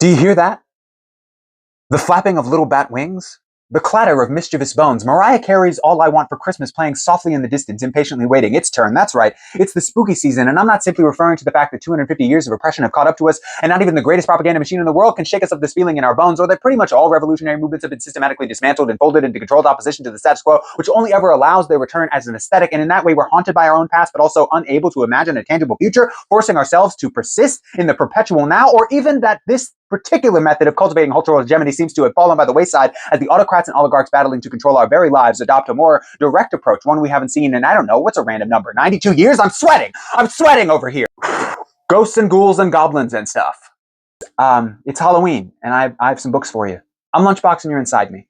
Do you hear that? The flapping of little bat wings? The clatter of mischievous bones. Mariah Carey's All I Want for Christmas playing softly in the distance, impatiently waiting. Its turn, that's right. It's the spooky season, and I'm not simply referring to the fact that 250 years of oppression have caught up to us, and not even the greatest propaganda machine in the world can shake us of this feeling in our bones, or that pretty much all revolutionary movements have been systematically dismantled and folded into controlled opposition to the status quo, which only ever allows their return as an aesthetic, and in that way we're haunted by our own past, but also unable to imagine a tangible future, forcing ourselves to persist in the perpetual now, or even that this particular method of cultivating cultural hegemony seems to have fallen by the wayside as the autocrats and oligarchs battling to control our very lives adopt a more direct approach, one we haven't seen in, I don't know, what's a random number, 92 years? I'm sweating over here. Ghosts and ghouls and goblins and stuff. It's Halloween, and I have some books for you. I'm Lunchbox and you're inside me.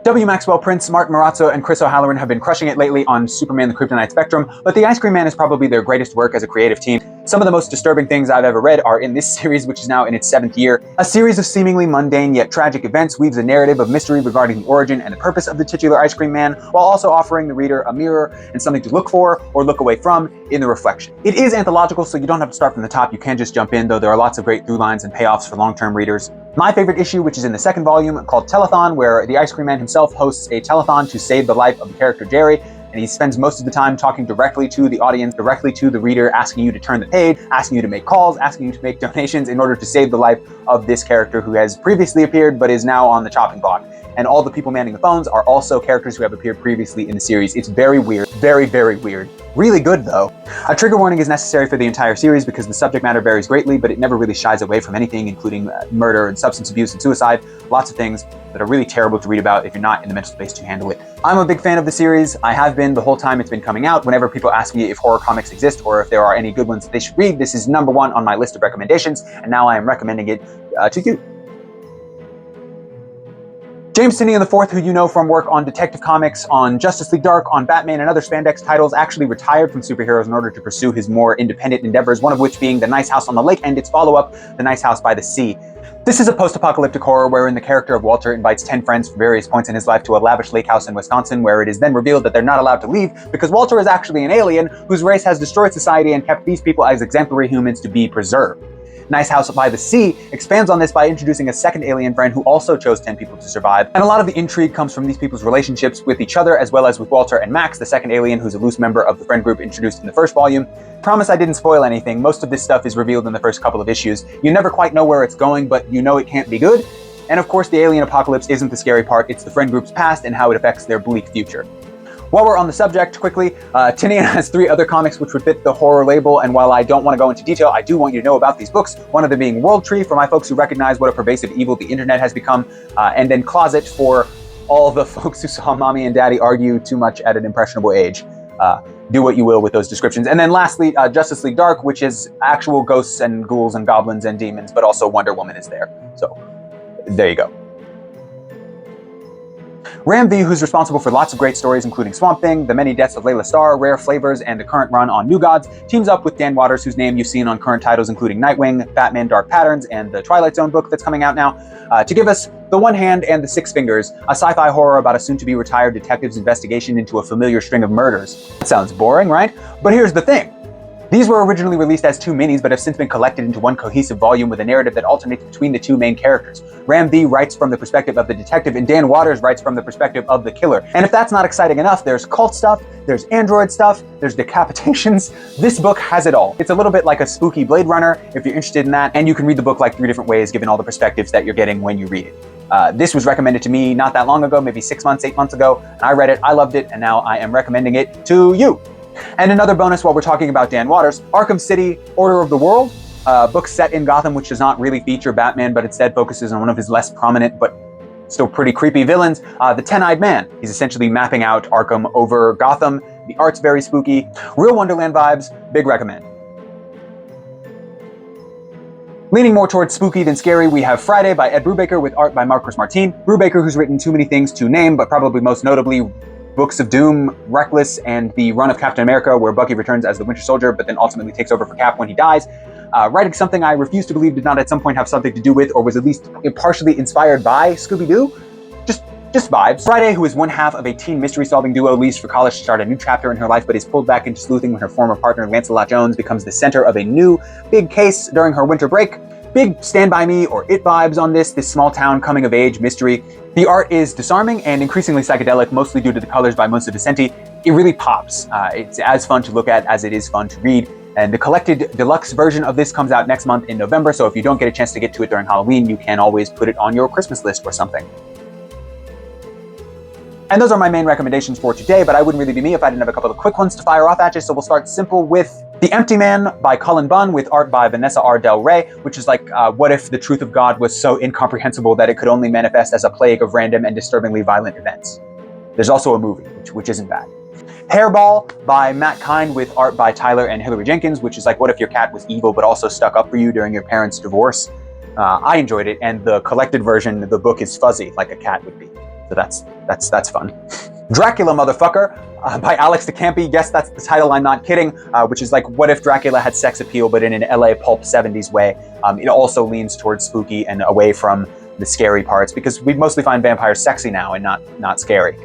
W. Maxwell Prince, Martin Morazzo, and Chris O'Halloran have been crushing it lately on Superman the Kryptonite Spectrum, but The Ice Cream Man is probably their greatest work as a creative team. Some of the most disturbing things I've ever read are in this series, which is now in its 7th year. A series of seemingly mundane yet tragic events weaves a narrative of mystery regarding the origin and the purpose of the titular Ice Cream Man, while also offering the reader a mirror and something to look for or look away from in the reflection. It is anthological, so you don't have to start from the top. You can just jump in, though there are lots of great through lines and payoffs for long-term readers. My favorite issue, which is in the 2nd volume, called Telethon, where the Ice Cream Man himself hosts a telethon to save the life of the character Jerry, and he spends most of the time talking directly to the audience, directly to the reader, asking you to turn the page, asking you to make calls, asking you to make donations in order to save the life of this character who has previously appeared but is now on the chopping block. And all the people manning the phones are also characters who have appeared previously in the series. It's very weird, very, very weird. Really good, though. A trigger warning is necessary for the entire series because the subject matter varies greatly, but it never really shies away from anything, including murder and substance abuse and suicide. Lots of things that are really terrible to read about if you're not in the mental space to handle it. I'm a big fan of the series. I have been the whole time it's been coming out. Whenever people ask me if horror comics exist or if there are any good ones that they should read, this is number 1 on my list of recommendations, and now I am recommending it to you. James Tynion IV, who you know from work on Detective Comics, on Justice League Dark, on Batman, and other spandex titles, actually retired from superheroes in order to pursue his more independent endeavors, one of which being The Nice House on the Lake and its follow-up, The Nice House by the Sea. This is a post-apocalyptic horror wherein the character of Walter invites 10 friends from various points in his life to a lavish lake house in Wisconsin, where it is then revealed that they're not allowed to leave because Walter is actually an alien whose race has destroyed society and kept these people as exemplary humans to be preserved. Nice House by the Sea expands on this by introducing a second alien friend who also chose 10 people to survive, and a lot of the intrigue comes from these people's relationships with each other, as well as with Walter and Max, the second alien who's a loose member of the friend group introduced in the 1st volume. Promise I didn't spoil anything. Most of this stuff is revealed in the first couple of issues. You never quite know where it's going, but you know it can't be good. And of course, the alien apocalypse isn't the scary part, it's the friend group's past and how it affects their bleak future. While we're on the subject, quickly, Tynion has 3 other comics which would fit the horror label, and while I don't want to go into detail, I do want you to know about these books, one of them being World Tree, for my folks who recognize what a pervasive evil the internet has become, and then Closet for all the folks who saw mommy and daddy argue too much at an impressionable age. Do what you will with those descriptions. And then lastly, Justice League Dark, which is actual ghosts and ghouls and goblins and demons, but also Wonder Woman is there. So, there you go. Ram V, who's responsible for lots of great stories including Swamp Thing, The Many Deaths of Layla Starr, Rare Flavors, and the current run on New Gods, teams up with Dan Waters, whose name you've seen on current titles including Nightwing, Batman Dark Patterns, and the Twilight Zone book that's coming out now, to give us The One Hand and the Six Fingers, a sci-fi horror about a soon-to-be retired detective's investigation into a familiar string of murders. That sounds boring, right? But here's the thing. These were originally released as 2 minis, but have since been collected into one cohesive volume with a narrative that alternates between the 2 main characters. Ram V writes from the perspective of the detective, and Dan Waters writes from the perspective of the killer. And if that's not exciting enough, there's cult stuff, there's android stuff, there's decapitations. This book has it all. It's a little bit like a spooky Blade Runner, if you're interested in that, and you can read the book like 3 different ways, given all the perspectives that you're getting when you read it. This was recommended to me not that long ago, maybe 6 months, 8 months ago, and I read it, I loved it, and now I am recommending it to you. And another bonus while we're talking about Dan Waters, Arkham City, Order of the World, a book set in Gotham which does not really feature Batman, but instead focuses on one of his less prominent but still pretty creepy villains, the Ten-Eyed Man. He's essentially mapping out Arkham over Gotham. The art's very spooky. Real Wonderland vibes, big recommend. Leaning more towards spooky than scary, we have Friday by Ed Brubaker with art by Marcos Martin. Brubaker, who's written too many things to name, but probably most notably Books of Doom, Reckless, and the run of Captain America, where Bucky returns as the Winter Soldier, but then ultimately takes over for Cap when he dies. writing something I refuse to believe did not at some point have something to do with, or was at least partially inspired by, Scooby-Doo. Just vibes. Friday, who is one half of a teen mystery-solving duo, leaves for college to start a new chapter in her life, but is pulled back into sleuthing when her former partner, Lancelot Jones, becomes the center of a new, big case during her winter break. Big Stand By Me or It vibes on this small-town coming-of-age mystery. The art is disarming and increasingly psychedelic, mostly due to the colors by Musa Vicenti. It really pops. It's as fun to look at as it is fun to read. And the collected deluxe version of this comes out next month in November, so if you don't get a chance to get to it during Halloween, you can always put it on your Christmas list or something. And those are my main recommendations for today, but I wouldn't really be me if I didn't have a couple of quick ones to fire off at you, so we'll start simple with The Empty Man by Cullen Bunn with art by Vanessa R. Del Rey, which is like, what if the truth of God was so incomprehensible that it could only manifest as a plague of random and disturbingly violent events? There's also a movie, which isn't bad. Hairball by Matt Kind with art by Tyler and Hillary Jenkins, which is like, what if your cat was evil but also stuck up for you during your parents' divorce? I enjoyed it, and the collected version, the book is fuzzy, like a cat would be. So that's fun. Dracula Motherfucker by Alex de Campi. Yes, that's the title, I'm not kidding. Which is like, what if Dracula had sex appeal, but in an LA pulp 70s way? It also leans towards spooky and away from the scary parts, because we mostly find vampires sexy now and not scary.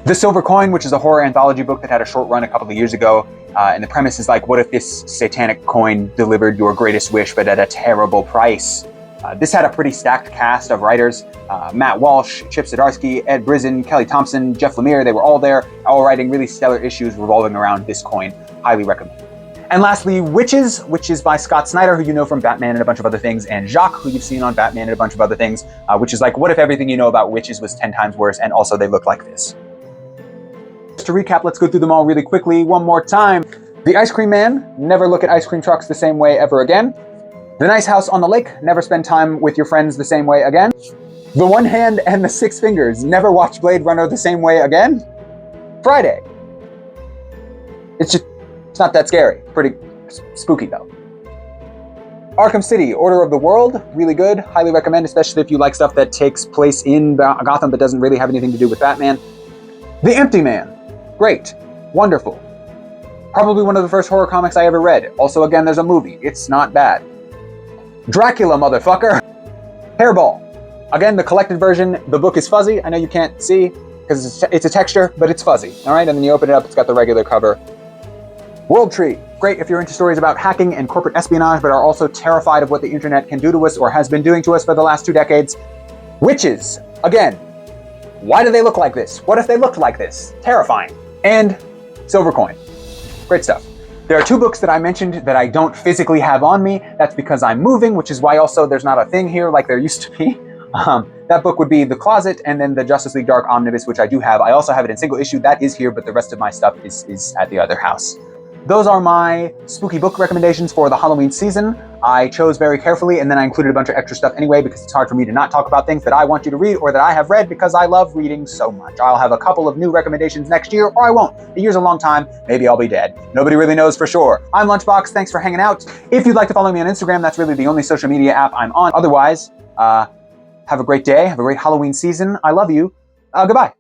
The Silver Coin, which is a horror anthology book that had a short run a couple of years ago. And the premise is like, what if this satanic coin delivered your greatest wish, but at a terrible price? This had a pretty stacked cast of writers. Matt Walsh, Chip Zdarsky, Ed Brizin, Kelly Thompson, Jeff Lemire, they were all there, all writing really stellar issues revolving around this coin. Highly recommend. And lastly, Witches, which is by Scott Snyder, who you know from Batman and a bunch of other things, and Jacques, who you've seen on Batman and a bunch of other things, which is like, what if everything you know about witches was 10 times worse, and also they look like this? Just to recap, let's go through them all really quickly one more time. The Ice Cream Man, never look at ice cream trucks the same way ever again. The Nice House on the Lake, never spend time with your friends the same way again. The One Hand and the Six Fingers, never watch Blade Runner the same way again. Friday. It's not that scary. Pretty spooky though. Arkham City, Order of the World, really good. Highly recommend, especially if you like stuff that takes place in Gotham but doesn't really have anything to do with Batman. The Empty Man, great, wonderful. Probably one of the first horror comics I ever read. Also, again, there's a movie. It's not bad. Dracula Motherfucker. Hairball. Again, the collected version, the book is fuzzy. I know you can't see because it's a texture, but it's fuzzy. All right, and then you open it up, it's got the regular cover. World Tree. Great if you're into stories about hacking and corporate espionage, but are also terrified of what the internet can do to us or has been doing to us for the last 2 decades. Witches. Again, why do they look like this? What if they looked like this? Terrifying. And Silver Coin. Great stuff. There are 2 books that I mentioned that I don't physically have on me. That's because I'm moving, which is why also there's not a thing here like there used to be. That book would be The Closet, and then the Justice League Dark Omnibus, which I do have. I also have it in single issue. That is here, but the rest of my stuff is at the other house. Those are my spooky book recommendations for the Halloween season. I chose very carefully, and then I included a bunch of extra stuff anyway, because it's hard for me to not talk about things that I want you to read or that I have read, because I love reading so much. I'll have a couple of new recommendations next year, or I won't. A year's a long time. Maybe I'll be dead. Nobody really knows for sure. I'm Lunchbox. Thanks for hanging out. If you'd like to follow me on Instagram, that's really the only social media app I'm on. Otherwise, have a great day. Have a great Halloween season. I love you. Goodbye.